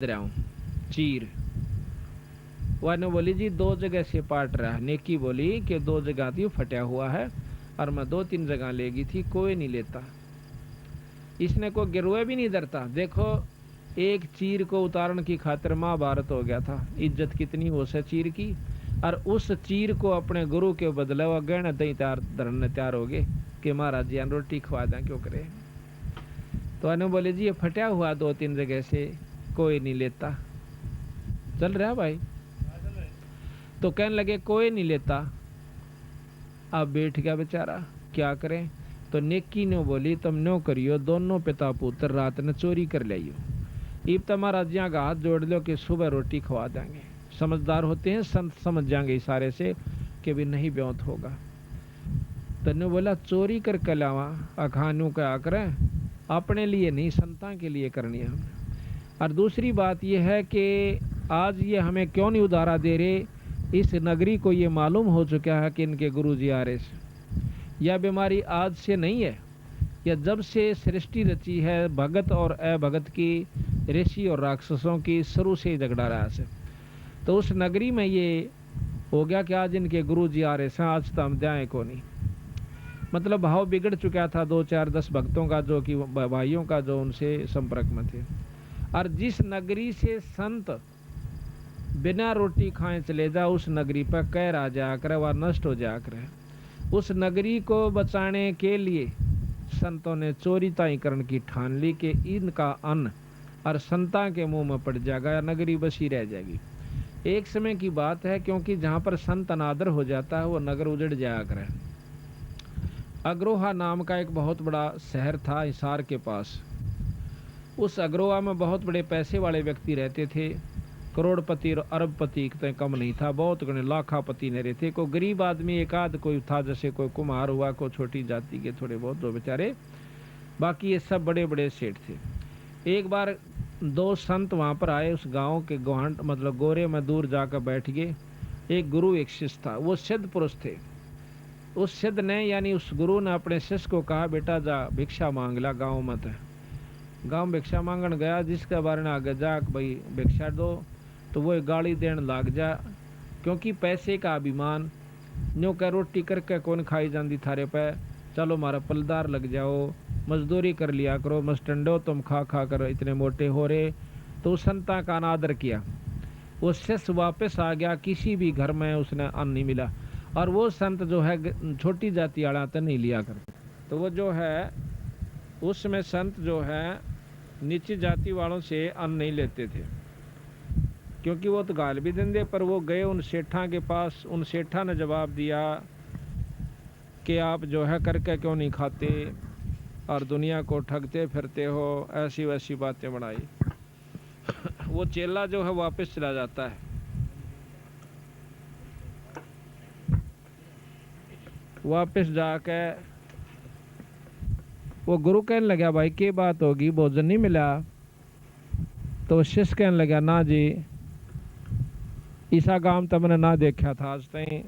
रहा हूँ चीर। वाने बोली जी दो जगह से पाट रहा है। नेकी बोली कि दो जगह थी फटा हुआ है और मैं दो तीन जगह लेगी थी, कोई नहीं लेता। इसने को गिरोए भी नहीं डरता। देखो एक चीर को उतारण की खातिर महाभारत हो गया था। इज्जत कितनी हो से चीर की। और उस चीर को अपने गुरु के बदले वह गहना दही धरने तैयार हो गए कि महाराज जी रोटी खवा दें, क्यों करे। तो अनु बोले जी ये फटा हुआ दो तीन जगह से, कोई नहीं लेता। चल रहा भाई। तो कहने लगे कोई नहीं लेता। अब बैठ गया बेचारा, क्या करें। तो नेकी ने बोली तुम नो करियो, दोनों पिता पुत्र रात ने चोरी कर लियो। इब तुम्हारा जिया का हाथ जोड़ लो कि सुबह रोटी खवा देंगे। समझदार होते हैं संत, समझ जाएंगे इशारे से कि भी नहीं ब्योत होगा। तो ने बोला चोरी कर के लावा अखानू क्या करें, अपने लिए नहीं संतां के लिए करनी है हमने। और दूसरी बात यह है कि आज ये हमें क्यों नहीं उधारा दे रहे। इस नगरी को ये मालूम हो चुका है कि इनके गुरुजी आ रहे। यह बीमारी आज से नहीं है, यह जब से सृष्टि रची है भगत और अभगत की, ऋषि और राक्षसों की, शुरू से ही झगड़ा रहा है। तो उस नगरी में ये हो गया कि आज इनके गुरुजी आ रहे हैं, आज तो हम जाए को नहीं। मतलब भाव बिगड़ चुका था दो चार 10 भक्तों का, जो कि भाइयों का, जो उनसे संपर्क में थे। और जिस नगरी से संत बिना रोटी खाए चले जा, उस नगरी पर कैर आ जाया करे, वह नष्ट हो जाया करे। उस नगरी को बचाने के लिए संतों ने चोरी ताईकरण की ठान ली कि इनका अन्न और संता के मुंह में पड़ जाएगा या नगरी बसी रह जाएगी। एक समय की बात है, क्योंकि जहां पर संत अनादर हो जाता है वो नगर उजड़ जाया करे। अग्रोहा नाम का एक बहुत बड़ा शहर था हिसार के पास। उस अग्रोहा में बहुत बड़े पैसे वाले व्यक्ति रहते थे। करोड़पति और अरबपति तो कम नहीं था, बहुत गणे लाखापति न रहते। कोई गरीब आदमी एक आध कोई था, जैसे कोई कुम्हार हुआ, कोई छोटी जाति के थोड़े बहुत दो बेचारे, बाकी ये सब बड़े बड़े सेठ थे। एक बार दो संत वहां पर आए, उस गांव के गोहांट मतलब गोरे में दूर जाकर बैठ गए। एक गुरु एक शिष्य था, वो सिद्ध पुरुष थे। उस सिद्ध ने यानी उस गुरु ने अपने शिष्य को कहा बेटा जा भिक्षा मांग ला गाँव मत। गाँव भिक्षा मांगन गया, जिसके बारे में आगे जा भाई भिक्षा दो, तो वो गाली देने लग जा, क्योंकि पैसे का अभिमान। न्यू का रोटी करके कौन खाई जाती थारे पे, चलो मारा पलदार लग जाओ, मजदूरी कर लिया करो, मस्टंडो तुम खा खा कर इतने मोटे हो रहे। तो उस संता का अनादर किया। वो शिष्य वापस आ गया, किसी भी घर में उसने अन्न नहीं मिला। और वो संत जो है छोटी जाति वाला तो नहीं लिया करते। तो वो जो है उसमें संत जो है नीची जाति वालों से अन्न नहीं लेते थे, क्योंकि वो तो गाल भी देंगे। पर वो गए उन सेठा के पास, उन सेठा ने जवाब दिया कि आप जो है करके क्यों नहीं खाते और दुनिया को ठगते फिरते हो, ऐसी वैसी बातें बढ़ाई। वो चेला जो है वापस चला जाता है। वापस जाके वो गुरु कहने लगा भाई क्या बात होगी, भोजन नहीं मिला। तो शिष्य कहने लगा ना जी, ईसा गांव तो मैंने ना देखा था आज तक।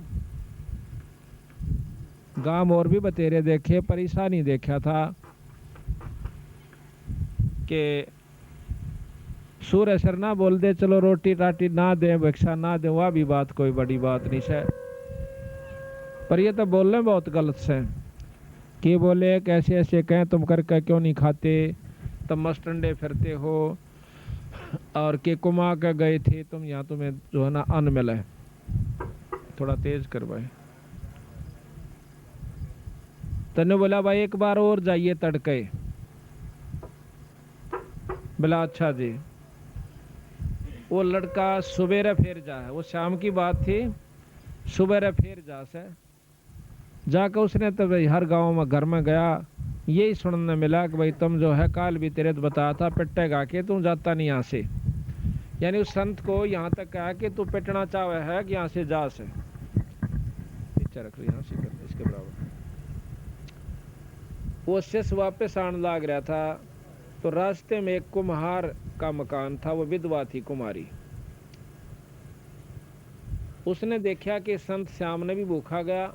गांव और भी बतेरे देखे पर ईसा नहीं देखा था कि सूर्य सर ना बोल दे चलो रोटी राटी ना दे, भिक्षा ना दे, वह भी बात कोई बड़ी बात नहीं है। पर ये तो बोलने बहुत गलत से कि बोले कैसे ऐसे कहें तुम करके क्यों नहीं खाते, तुम मस्टंडे फिरते हो और के कुमा के गए थे तुम, यहाँ तुम्हें जो है ना अन्न मिला है। थोड़ा तेज कर भाई। तने बोला भाई एक बार और जाइए तड़के। बोला अच्छा जी। वो लड़का सुबेरे फिर जा है, वो शाम की बात थी, सुबेरे फिर जा से जाकर उसने तो भाई हर गांव में घर में गया, यही सुनने मिला कि भाई तुम जो है काल भी तेरे तो बताया था पिट्टे गा के तू जाता नहीं यहाँ से। यानी उस संत को यहाँ तक कहा कि तू पिटना चाहे है कि यहाँ से जा से, पीछे रख यहाँ से कर इसके बराबर। वो शिष्य वापस आने लग रहा था, तो रास्ते में एक कुम्हार का मकान था, वो विधवा थी कुमारी। उसने देखा कि संत श्याम ने भी भूखा गया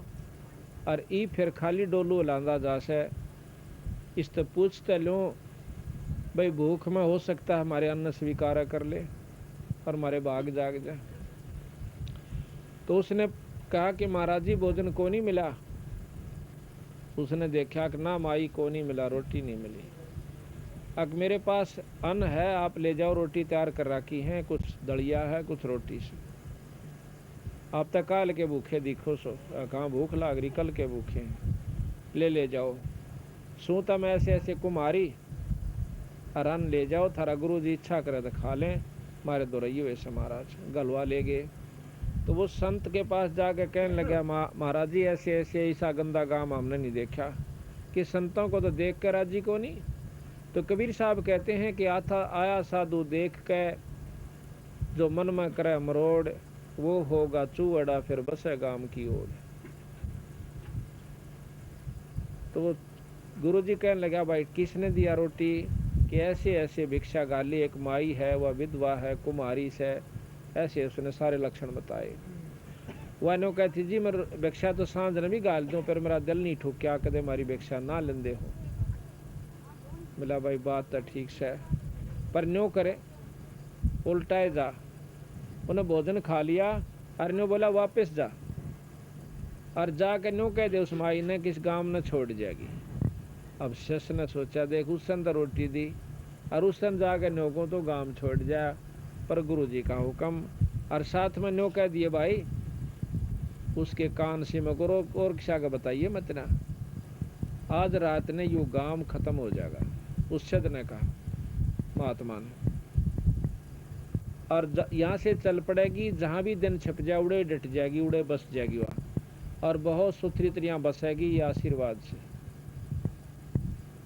और ई फिर खाली डोलू लांदा जा से। इस तो पूछते लो भाई भूख में हो सकता है हमारे अन्न स्वीकार कर ले और हमारे भाग जाग जाए। तो उसने कहा कि महाराज जी भोजन को नहीं मिला। उसने देखा कि ना माई को नहीं मिला, रोटी नहीं मिली। अब मेरे पास अन्न है, आप ले जाओ, रोटी तैयार कर रखी है, कुछ दलिया है, कुछ रोटी से। आप तक काल के भूखे दिखो सो, कहाँ भूख लाग रही, कल के भूखे हैं, ले जाओ। सू तम ऐसे ऐसे कुमारी अन्न ले जाओ, थारा गुरु जी इच्छा करे तो खा लें, मारे दो रही वैसे महाराज। गलवा ले गए। तो वो संत के पास जाके कहने लगा, महाराज जी ऐसे ऐसे ऐसा गंदा काम हमने नहीं देखा, कि संतों को तो देख कर राजी को नहीं। तो कबीर साहब कहते हैं कि आया साधु देख के जो मन में करे मरोड़, वो होगा चूअड़ा फिर बसे गाम की ओर। तो वो गुरु जी कहने लगा, भाई किसने दिया रोटी? कि ऐसे ऐसे भिक्षा गाली, एक माई है, वह विधवा है, कुमारी से, ऐसे उसने सारे लक्षण बताए। वह नो कहती जी मैं भिक्षा तो सांझ ने भी गाल दूं, पर मेरा दिल नहीं ठूक, क्या कदे मारी भिक्षा ना लेंदे हो। मिला भाई बात तो ठीक से, पर न्यो करे उल्टाए जा। उन्हें भोजन खा लिया और न्यो बोला वापस जा, और जाकर न्यो कह दे उस माई ने किस गांव ने छोड़ जाएगी। अब शश ने सोचा देख उस सन तो रोटी दी और उस सन जाकर न्यो को तो गांव छोड़ जा, पर गुरु जी का हुक्म। और साथ में न्यो कह दिए भाई उसके कान से में करो और किसा का बताइए मत ना, आज रात ने यू गांव खत्म हो जाएगा। उस शद ने कहा महात्मा ने, और यहाँ से चल पड़ेगी, जहाँ भी दिन छिप जाए उड़े डट जाएगी, उड़े बस जाएगी वहाँ, और बहुत सुथरी तरिया बसेगी ये आशीर्वाद से।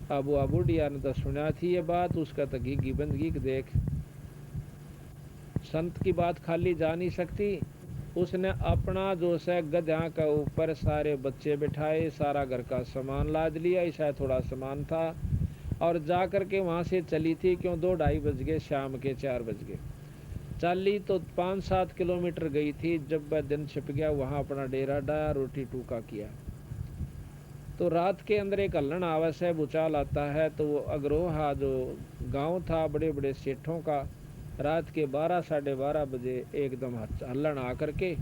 अब वो बुढ़िया ने तो सुना थी ये बात, उसका तो घी बंदगी देख, संत की बात खाली जा नहीं सकती। उसने अपना जो से गधा का ऊपर सारे बच्चे बिठाए, सारा घर का सामान लाद लिया, ऐसा थोड़ा सामान था, और जा कर के वहाँ से चली थी। क्यों 2-2:30 बज गए, शाम के 4 बज गए। चली तो 5-7 किलोमीटर गई थी। जब वह दिन छिप गया वहाँ अपना डेरा डाया, रोटी टूका किया। तो रात के अंदर एक हल्लन आवस है, भूचाल आता है। तो वो अग्रोहा जो गांव था बड़े बड़े सेठों का, रात के 12-12:30 बजे एकदम हल्लन आकर के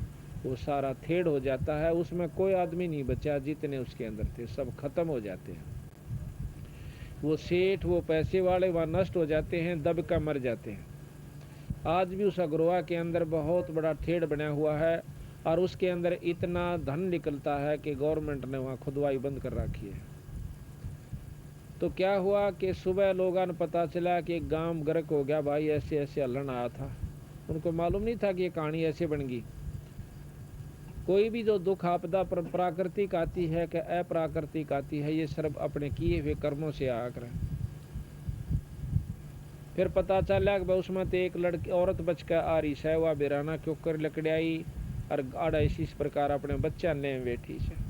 वो सारा थेड़ हो जाता है। उसमें कोई आदमी नहीं बचा, जितने उसके अंदर थे सब खत्म हो जाते हैं। वो सेठ, वो पैसे वाले वहाँ नष्ट हो जाते हैं, दब कर मर जाते हैं। आज भी उस अग्रोहा के अंदर बहुत बड़ा थेड़ बना हुआ है, और उसके अंदर इतना धन निकलता है कि गवर्नमेंट ने वहाँ खुदवाई बंद कर रखी है। तो क्या हुआ कि सुबह लोगों ने पता चला कि एक गांव गर्क हो गया, भाई ऐसे ऐसे हल्लन आया था। उनको मालूम नहीं था कि ये कहानी ऐसे बन गई। कोई भी जो दुख आपदा प्राकृतिक आती है कि अप्राकृतिक आती है, ये सब अपने किए हुए कर्मों से आकर। फिर पता चला कि उसमें तो एक लड़की औरत बच कर आ रही है, वह बिराना क्यों कर लकड़ियाई और आड़ा इस प्रकार अपने बच्चा ले बैठी से।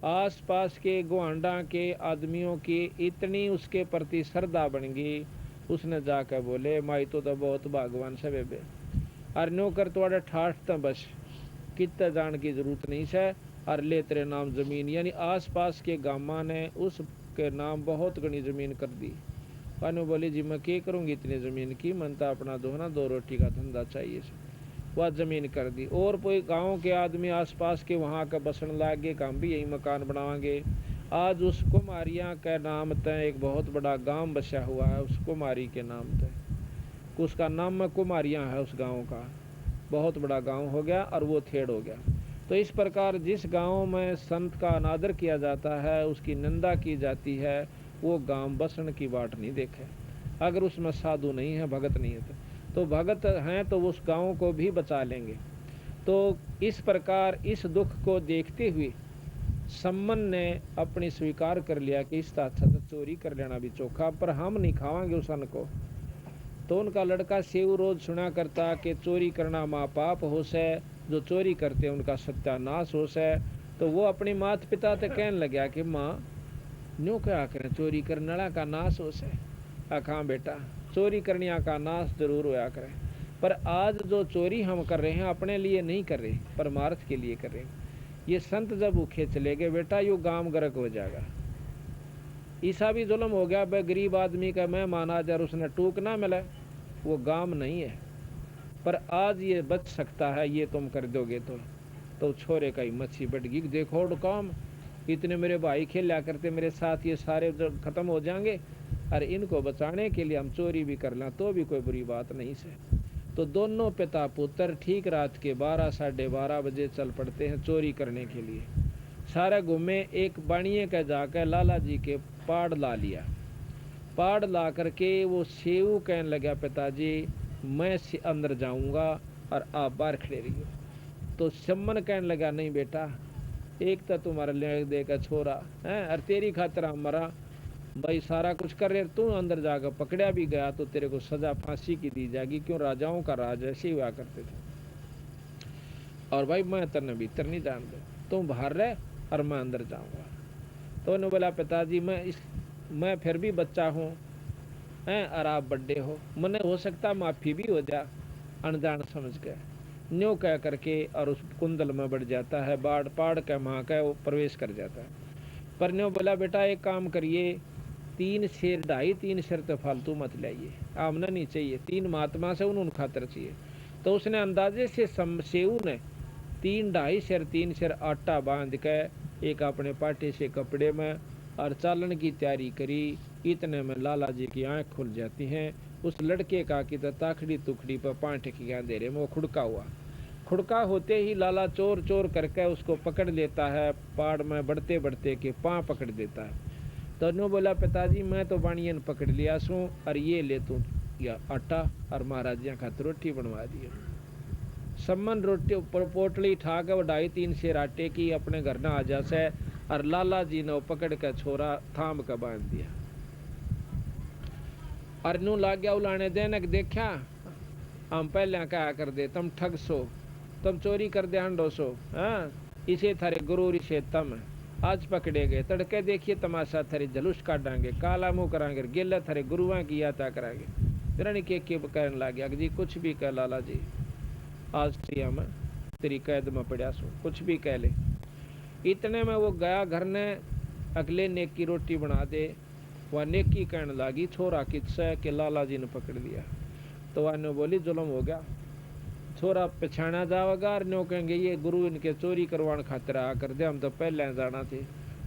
आस पास के गुआंडा के आदमियों की इतनी उसके प्रति श्रद्धा बन गई, उसने जाकर बोले माई तो बहुत भगवान से बेबे, और नो कर थोड़ा ठाठ तो बस कितना जान की जरूरत नहीं है, और ले तेरे नाम जमीन। यानी आस पास के गामा ने उसके नाम बहुत घनी जमीन कर दी। और बोली जी मैं क्या करूँगी इतनी ज़मीन की, मनता अपना दो रोटी का धंधा चाहिए। वह ज़मीन कर दी। और कोई गांव के आदमी आसपास के वहाँ का बसन लागे, हम भी यही मकान बनावांगे। आज उस कुमारियाँ के नाम तय एक बहुत बड़ा गांव बसा हुआ है, उस कुमारी के नाम तय, उसका नाम कुमारियाँ है। उस गाँव का बहुत बड़ा गाँव हो गया, और वो थेड़ हो गया। तो इस प्रकार जिस गाँव में संत का अनादर किया जाता है, उसकी निंदा की जाती है, वो गांव बसन की बाट नहीं देखे। अगर उसमें साधु नहीं है, भगत नहीं है, तो भगत हैं तो उस गांव को भी बचा लेंगे। तो इस प्रकार इस दुख को देखते हुए सम्मन ने अपनी स्वीकार कर लिया कि इस अच्छा तो चोरी कर लेना भी चोखा, पर हम नहीं खावांगे उस अन्न को। तो उनका लड़का सेव रोज सुना करता कि चोरी करना माँ पाप हो से, जो चोरी करते उनका सत्यानाश हो से। तो वो अपने माता पिता से कहने लगा कि माँ न्यू क्या करें, चोरी करने का नाश हो से। आखा बेटा चोरी करने का नाश जरूर होया करें, पर आज जो चोरी हम कर रहे हैं अपने लिए नहीं कर रहे, परमार्थ के लिए कर रहे हैं। ये संत जब भूखे चले गए बेटा, यू गांव गर्क हो जाएगा। ईसा भी जुल्म हो गया भाई, गरीब आदमी का मेहमान आ जा, उसने टूक ना मिले, वो गाम नहीं है। पर आज ये बच सकता है, ये तुम कर दोगे तो छोरे का हिम्मत सी बढ़ गई, देखो काम, इतने मेरे भाई खेला करते मेरे साथ, ये सारे खत्म हो जाएंगे, अरे इनको बचाने के लिए हम चोरी भी कर लें तो भी कोई बुरी बात नहीं से। तो दोनों पिता पुत्र ठीक रात के 12 साढ़े 12 बजे चल पड़ते हैं चोरी करने के लिए। सारे घूमे, एक बाणिए का जाकर लाला जी के पाड़ ला लिया। पाड़ ला करके वो सेऊ कहने लगा, पिताजी मैं से अंदर जाऊंगा और आप बाहर खड़े रहिए। तो सम्मन कहने लगा, नहीं बेटा, एक तो तुम्हारा ले देगा छोरा है, और तेरी खातिर हमारा भाई सारा कुछ कर रहे, तू अंदर जाकर पकड़ा भी गया तो तेरे को सजा फांसी की दी जाएगी, क्यों राजाओं का राज ऐसे हुआ करते थे। और भाई मैं तेरे भीतर नहीं जान दे, तुम बाहर रह और मैं अंदर जाऊंगा। तो उन्होंने बोला, पिताजी मैं फिर भी बच्चा हूँ हैं, और आप बड्डे हो, मने हो सकता माफी भी हो जा, अनजान समझ गए न्यो कह करके, और उस कुंडल में बढ़ जाता है, बाढ़ पाड़ के वहाँ का वो प्रवेश कर जाता है। पर न्यो बोला, बेटा एक काम करिए, 3 शेर 2.5-3 शेर तो फालतू मत लाइए, आमना नहीं चाहिए, 3 महात्मा से उन्होंने खातर चाहिए। तो उसने अंदाजे से सेऊ ने 3 शेर आटा बांध के एक अपने पाटे से कपड़े में और चालन की तैयारी करी। इतने में लाला जी की आंख खुल जाती हैं। उस लड़के का की ताखड़ी तुखड़ी पर 5 की अंधेरे में वो खुड़का हुआ। खुड़का होते ही लाला चोर चोर करके उसको पकड़ लेता है, पाड़ में बढ़ते बढ़ते के पाँव पकड़ देता है। तो नो बोला, पिताजी मैं तो बाणियन पकड़ लिया सू, और ये ले तू या आटा और महाराजिया खातिर रोटी बनवा दिया। सम्मन रोटी पोटली ठा के 2.5-3 शेर आटे की अपने घर न आ जा से, और लाला जी ने पकड़ के छोरा थाम के बांध दिया। और नू लाग गया उलाने देने देखा, हम पहले कहा कर दे तुम ठग सो, तुम चोरी कर दे हंडो सो, हाँ इसे थारे गुरु इसे तम आज पकड़े गए, तड़के देखिए तमाशा थारे जलूस काटांगे, काला मुंह करांगे, गेला थारे गुरुआ की यात्रा करांगे। रण के कहने लग गया जी कुछ भी कह लाला जी, आज मैं तेरी कैद में पड़ा सो, कुछ भी कह ले। इतने में वो गया घर ने, अगले नेक की रोटी बना दे, वह नेकी कहने लगी छोरा किस्सा के लाला जी ने पकड़ लिया। तो वह ने बोली जुल्म हो गया, छोरा पछाना जाएगा, और नो कहेंगे ये गुरु इनके चोरी करवाने खातिर आ कर दे, हम तो पहले जाना थे।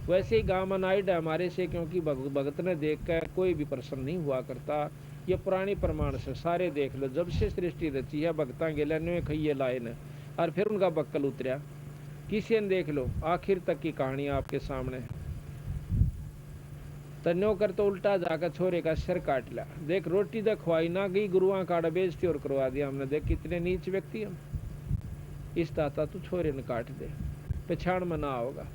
वैसे ही गाँव में नाइड है हमारे से, क्योंकि भगत ने देख कर कोई भी प्रसन्न नहीं हुआ करता। ये पुरानी प्रमाण से सारे देख लो, जब से सृष्टि रची है भगता गेले खइये लाए न, और फिर उनका बक्कल उतरा, किसी ने देख लो आखिर तक की कहानी आपके सामने है। तन्यो कर तो उल्टा जाकर छोरे का सिर काट लिया। देख रोटी तो खवाई ना गई, गुरुआ काड़ा बेचती और करवा दिया हमने, देख कितने नीच व्यक्ति हम। इस ताता तू छोरे ने काट दे, पछाड़ में ना होगा।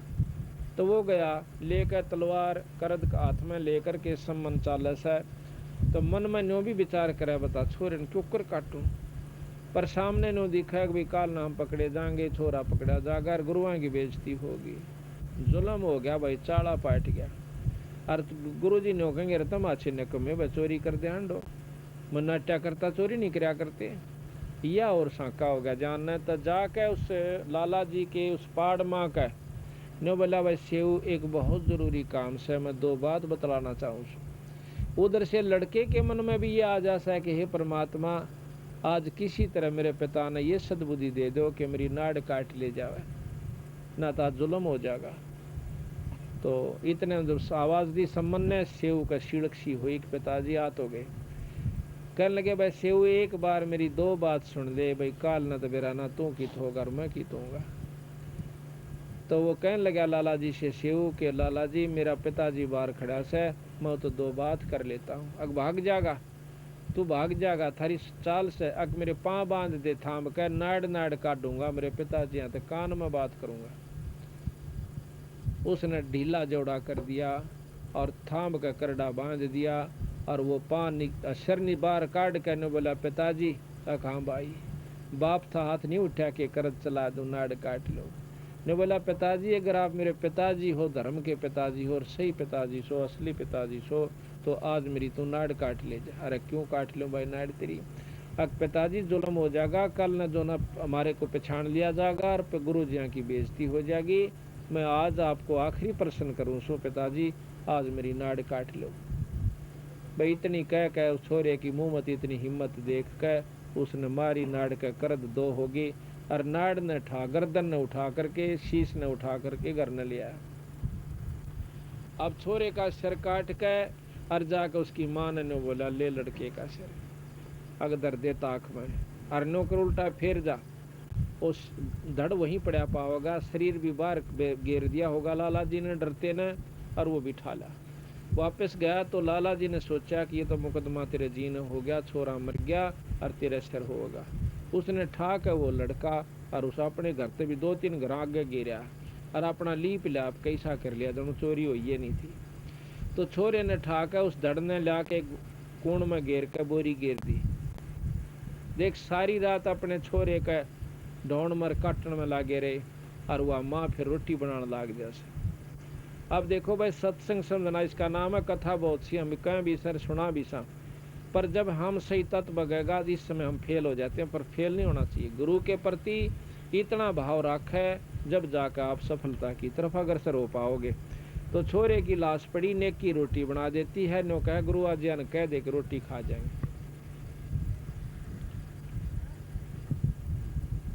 तो वो गया लेकर तलवार करद हाथ में लेकर के सम्मन चालस है। तो मन में न्यो भी विचार करे, बता छोरे ने क्यों कर काटूं, पर सामने नो दिखा कि काल नाम पकड़े जाएंगे, छोरा पकड़ा जाकर गुरुआ की बेइज्जती होगी, जुल्म हो गया भाई, चाड़ा पाट गया। और गुरु जी ने कहेंगे रतम अच्छे ने कमे भाई चोरी कर दे हंडो, मनाट्या करता चोरी नहीं कराया करते, या और साका हो गया जानना। तो जाके उस लाला जी के उस पाड़ माँ का नो बोला, भाई सेव एक बहुत ज़रूरी काम से मैं 2 बात बतलाना चाहूँ। उधर से लड़के के मन में भी ये आ जा सा कि हे परमात्मा, आज किसी तरह मेरे पिता ने ये सद्बुद्धि दे दो कि मेरी नाड़ काट ले जावे, ना तो जुल्म हो जाएगा। तो इतने जब आवाज़ दी सम्मन ने, सेव का शिड़क सी हुई कि पिताजी आ तो गए। कहने लगे, भाई सेव एक बार मेरी 2 बात सुन ले, भाई काल न तो मेरा ना तू की होगा और मैं की होगा। तो वो कहने लगा लाला जी से सेव के, लाला जी मेरा पिताजी बाहर खड़ा से, मैं तो 2 बात कर लेता हूँ, अग भाग जाएगा तू, भाग जाएगा थारी चाल से, अग मेरे पाँव बांध दे थाम कर, नाड़ नाड़ काटूंगा मेरे पिताजी यहाँ, तो कान में बात करूंगा। उसने ढीला जोड़ा कर दिया और थाम का करड़ा बांध दिया, और वो पान शरनी बाहर काट कर ने बोला, पिताजी हाँ भाई, बाप था हाथ नहीं उठा के करद चला दो, नाड़ काट लो। ने बोला, पिताजी अगर आप मेरे पिताजी हो, धर्म के पिताजी हो और सही पिताजी सो, असली पिताजी सो, तो आज मेरी तू नाड़ काट ले जा। अरे क्यों काट लो भाई नाड़ तेरी, अब पिताजी जुल्म हो जाएगा, कल न जो न हमारे को पहचान लिया जाएगा और गुरु जी की बेइज्जती हो जाएगी। मैं आज आपको आखिरी प्रश्न करूं सो पिताजी, आज मेरी नाड़ काट लो। भाई इतनी कह कह उस छोरे की मुंह मत इतनी हिम्मत देख कर उसने मारी, नाड़ का करद दो होगी और नाड़ ने उठा गर्दन ने उठा करके शीश ने उठा करके घर न लिया। अब छोरे का सिर काट के और जाकर उसकी मां ने बोला ले लड़के का सिर अगदर दे ताक में और नौकर उल्टा फेर जा, उस धड़ वहीं पड़ा पाओगा, शरीर भी बाहर घेर दिया होगा लाला जी ने डरते ने, और वो बिठा ला। वापस गया तो लाला जी ने सोचा कि ये तो मुकदमा तेरे जीने हो गया, छोरा मर गया और तेरे सिर होगा। उसने ठाक वो लड़का और उस अपने घर से भी 2-3 घर आगे गिरा और अपना लीप लाप कैसा कर लिया, दोनों चोरी हुई ये नहीं थी। तो छोरे ने ठाक उस धड़ ने ला के कूण में घेर के बोरी घेर दी। देख सारी रात अपने छोरे का ढोंड मर काटने में लागे रहे और वह माँ फिर रोटी बनाने लाग जैसे। अब देखो भाई सत्संग समझना इसका नाम है, कथा बहुत सी हम कहें भी सर सुना भी सा, पर जब हम सही तत्व बगेगा इस समय हम फेल हो जाते हैं। पर फेल नहीं होना चाहिए, गुरु के प्रति इतना भाव रखे जब जाकर आप सफलता की तरफ अग्रसर हो पाओगे। तो छोरे की लाश पड़ी, नेक की रोटी बना देती है, नो कह गुरु आज कह दे कि रोटी खा जाएंगे।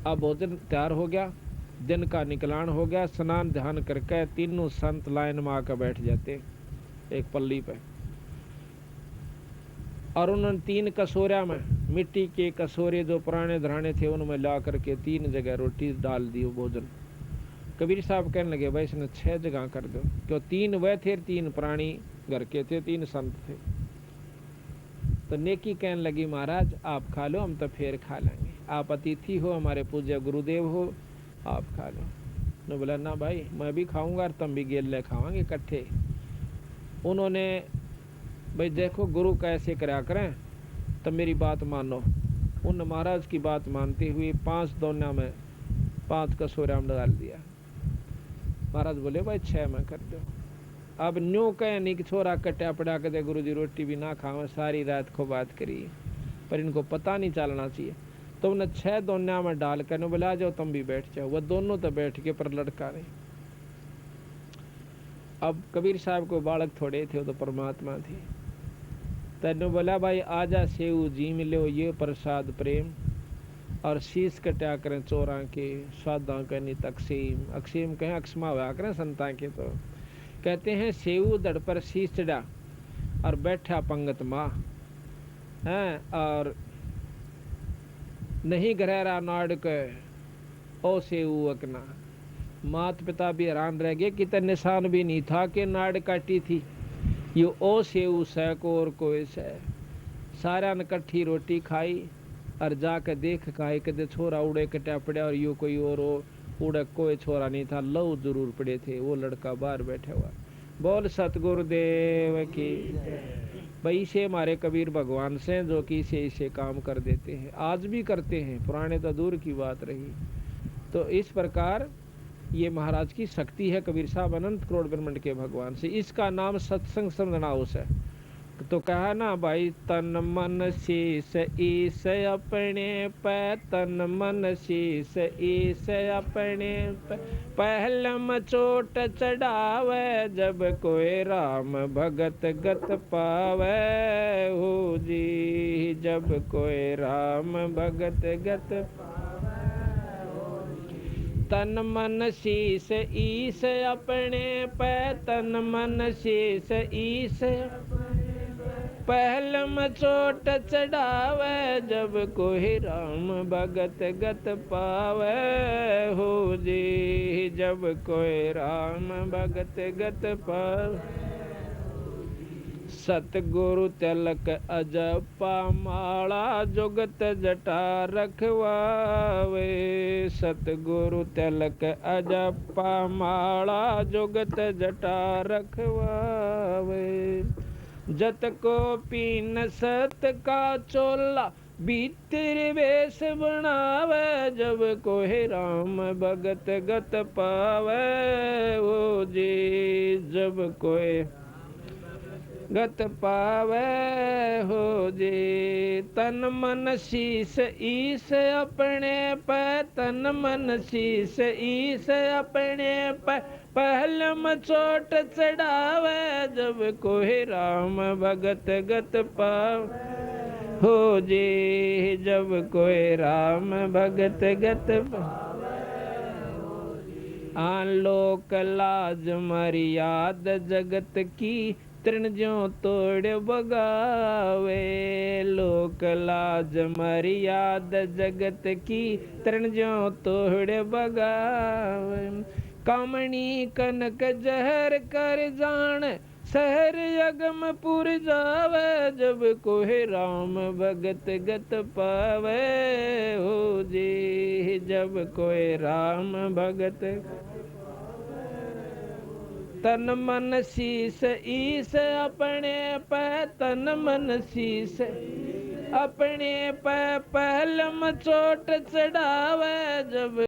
अब भोजन तैयार हो गया, दिन का निकलान हो गया, स्नान ध्यान करके तीनों संत लाइन में आकर बैठ जाते एक पल्ली पे, और उन्होंने 3 कटोरिया में मिट्टी के कटोरे जो पुराने धराने थे उनमें ला करके 3 जगह रोटी डाल दी भोजन। कबीर साहब कहने लगे भाई इसने 6 जगह कर दो, क्यों 3 वह थे, 3 प्राणी घर के थे, 3 संत थे। तो नेकी कहने लगी महाराज आप खा लो, हम तो फिर खा लेंगे, आप अतिथि हो, हमारे पूज्य गुरुदेव हो, आप खा लो। ने बोला ना भाई मैं भी खाऊंगा और तुम भी गेले खाओगे इकट्ठे। उन्होंने भाई देखो गुरु कैसे करा करें, तो मेरी बात मानो। उन महाराज की बात मानते हुए 5 दोना में 5 कटोरा में डाल दिया। महाराज बोले भाई 6 में कर दो। अब न्यू कह नहीं कि छोरा कट्या पड़ा के गुरु जी रोटी भी ना खावे, सारी रात को बात करी, पर इनको पता नहीं चलना चाहिए। तो उन्हें 6 दोनिया में डाल कर बोला जाओ तुम भी बैठ जाओ। वह दोनों तो बैठ के, पर लड़का नहीं। अब कबीर साहब को बालक थोड़े थे, वो तो परमात्मा थे। तेन बोला भाई आजा सेऊ जी मिलो ये प्रसाद प्रेम, और शीश कट्या करें चोरा के स्वादा के नित अक्सीम। अक्सीम कहें अक्षमा हुआ करें संता के। तो कहते हैं सेऊ दड़ पर शीश चढ़ा और बैठा पंगत माँ हैं, और नहीं घरेरा नाड़ के ओ सेऊ अकना। मात पिता भी हैरान रह गए कि तो निशान भी नहीं था कि नाड़ काटी थी। ये ओ सेऊ सै को और कोई सै। सारा ने कट्ठी रोटी खाई और जाकर देख खाए कि छोरा उड़े कटा पड़ा, और यो कोई और उड़े कोई छोरा नहीं था, लव जरूर पड़े थे। वो लड़का बाहर बैठा हुआ। बोल सतगुरुदेव की। भाई से हमारे कबीर भगवान से जो कि इसे काम कर देते हैं, आज भी करते हैं, पुराने तो दूर की बात रही। तो इस प्रकार ये महाराज की शक्ति है, कबीर साहब अनंत करोड़ ब्रह्मांड के भगवान से। इसका नाम सत्संग समझनाउस है। तो कहा ना भाई तन मन शीस ईस अपने पे, तन मन शीस ईस अपने पे, पहलम चोट चढ़ावे जब कोई राम भगत गत पावे हो जी, जब कोई राम भगत गत तन मन शीस ईस अपने पे, तन मन शीस ईस पहलम चोट चढ़ावे जब कोई राम भगत गत पावे हो जी, जब कोई राम भगत गत पावे। सतगुरु तिलक अजपा माला जुगत जटा रखवावे, सतगुरु तिलक अजपा माला जुगत जटा रखवावे। जत को पीन सत का चोला भीतर वेश बनावे जब कोई राम भगत गत पावे ओ जी, जब कोई गत पावे हो जे। तन मन शीस ईस अपने पे, तन मन शीस ईस अपने पे, पहलम चोट चढ़ावे जब कोई राम भगत गत पावे हो जे। जब कोई राम भगत गत आन लोक लाज मर्याद जगत की, तृण ज्यों तोड़ बगावे। लोक लाज मर्याद जगत की, तृण ज्यों तोड़ बगावे। कामणी कनक जहर कर जान, शहर अगमपुर जावे जब कोई राम भगत गत पावे हो जी। जब कोई राम भगत तन मन शीस ईस अपने पे, तन मन शीस अपने पे, पहलम चोट चढ़ावे जब